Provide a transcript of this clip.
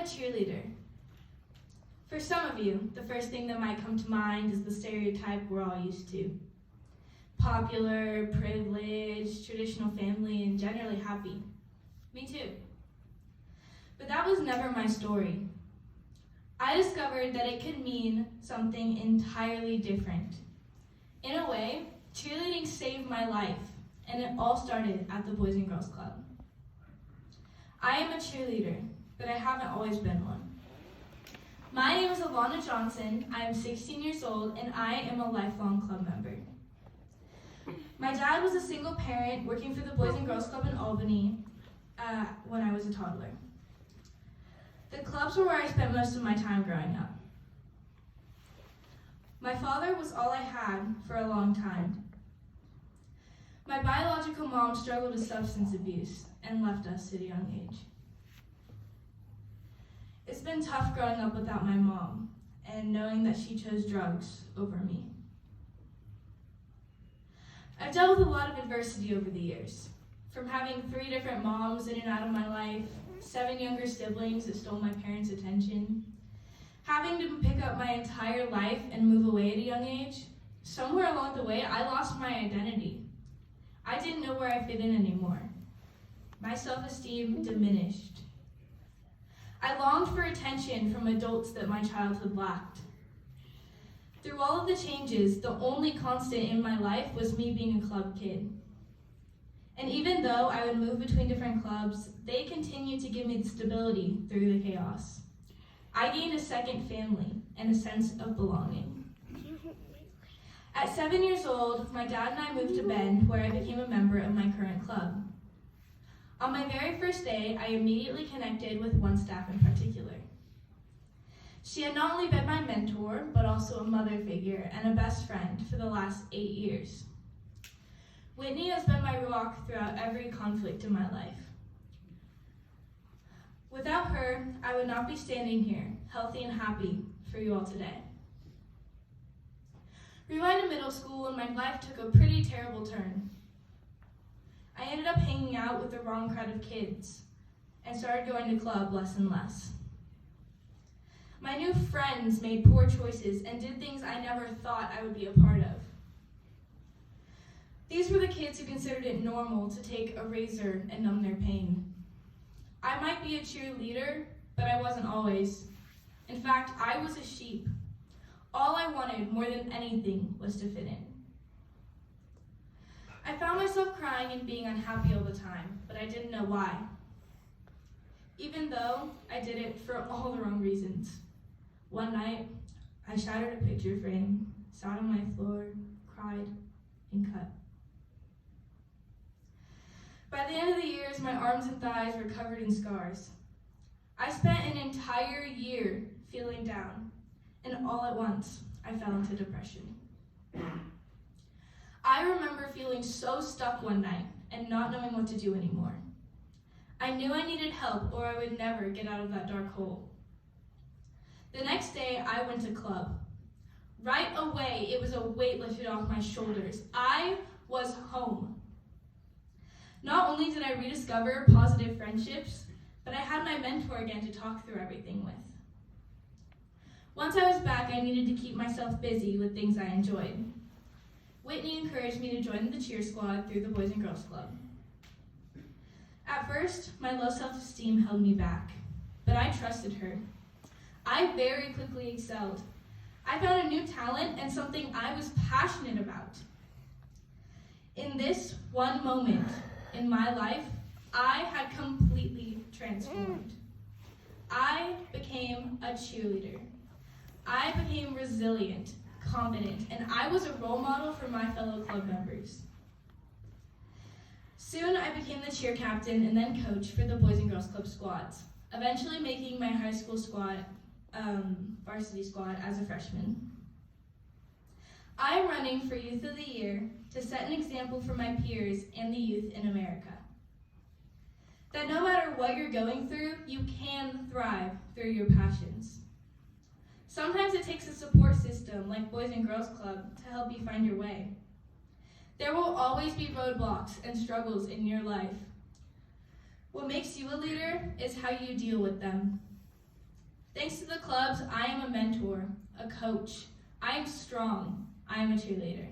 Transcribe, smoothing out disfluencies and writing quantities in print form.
a cheerleader. For some of you, the first thing that might come to mind is the stereotype we're all used to. Popular, privileged, traditional family, and generally happy. Me too. But that was never my story. I discovered that it could mean something entirely different. In a way, cheerleading saved my life, and it all started at the Boys and Girls Club. I am a cheerleader, but I haven't always been one. My name is Alana Johnson, I am 16 years old, and I am a lifelong club member. My dad was a single parent working for the Boys and Girls Club in Albany when I was a toddler. The clubs were where I spent most of my time growing up. My father was all I had for a long time. My biological mom struggled with substance abuse and left us at a young age. It's been tough growing up without my mom and knowing that she chose drugs over me. I've dealt with a lot of adversity over the years, from having 3 different moms in and out of my life, 7 younger siblings that stole my parents' attention, having to pick up my entire life and move away at a young age. Somewhere along the way, I lost my identity. I didn't know where I fit in anymore. My self-esteem diminished. I longed for attention from adults that my childhood lacked. Through all of the changes, the only constant in my life was me being a club kid. And even though I would move between different clubs, they continued to give me the stability through the chaos. I gained a second family and a sense of belonging. At 7 years old, my dad and I moved to Bend, where I became a member of my current club. On my very first day, I immediately connected with one staff in particular. She had not only been my mentor, but also a mother figure and a best friend for the last 8 years. Whitney has been my rock throughout every conflict in my life. Without her, I would not be standing here, healthy and happy, for you all today. Rewind to middle school, and my life took a pretty terrible turn. I ended up hanging out with the wrong crowd of kids and started going to club less and less. My new friends made poor choices and did things I never thought I would be a part of. These were the kids who considered it normal to take a razor and numb their pain. I might be a cheerleader, but I wasn't always. In fact, I was a sheep. All I wanted more than anything was to fit in. I found myself crying and being unhappy all the time, but I didn't know why. Even though I did it for all the wrong reasons. One night, I shattered a picture frame, sat on my floor, cried, and cut. By the end of the years, my arms and thighs were covered in scars. I spent an entire year feeling down, and all at once, I fell into depression. I remember feeling so stuck one night and not knowing what to do anymore. I knew I needed help or I would never get out of that dark hole. The next day, I went to club. Right away, it was a weight lifted off my shoulders. I was home. Not only did I rediscover positive friendships, but I had my mentor again to talk through everything with. Once I was back, I needed to keep myself busy with things I enjoyed. Whitney encouraged me to join the cheer squad through the Boys and Girls Club. At first, my low self-esteem held me back, but I trusted her. I very quickly excelled. I found a new talent and something I was passionate about. In this one moment in my life, I had completely transformed. I became a cheerleader. I became resilient, confident, and I was a role model for my fellow club members. Soon I became the cheer captain and then coach for the Boys and Girls Club squads, eventually making my high school squad, varsity squad as a freshman. I am running for Youth of the Year to set an example for my peers and the youth in America. That no matter what you're going through, you can thrive through your passions. Sometimes it takes a support system like Boys and Girls Club to help you find your way. There will always be roadblocks and struggles in your life. What makes you a leader is how you deal with them. Thanks to the clubs, I am a mentor, a coach. I am strong. I am a cheerleader.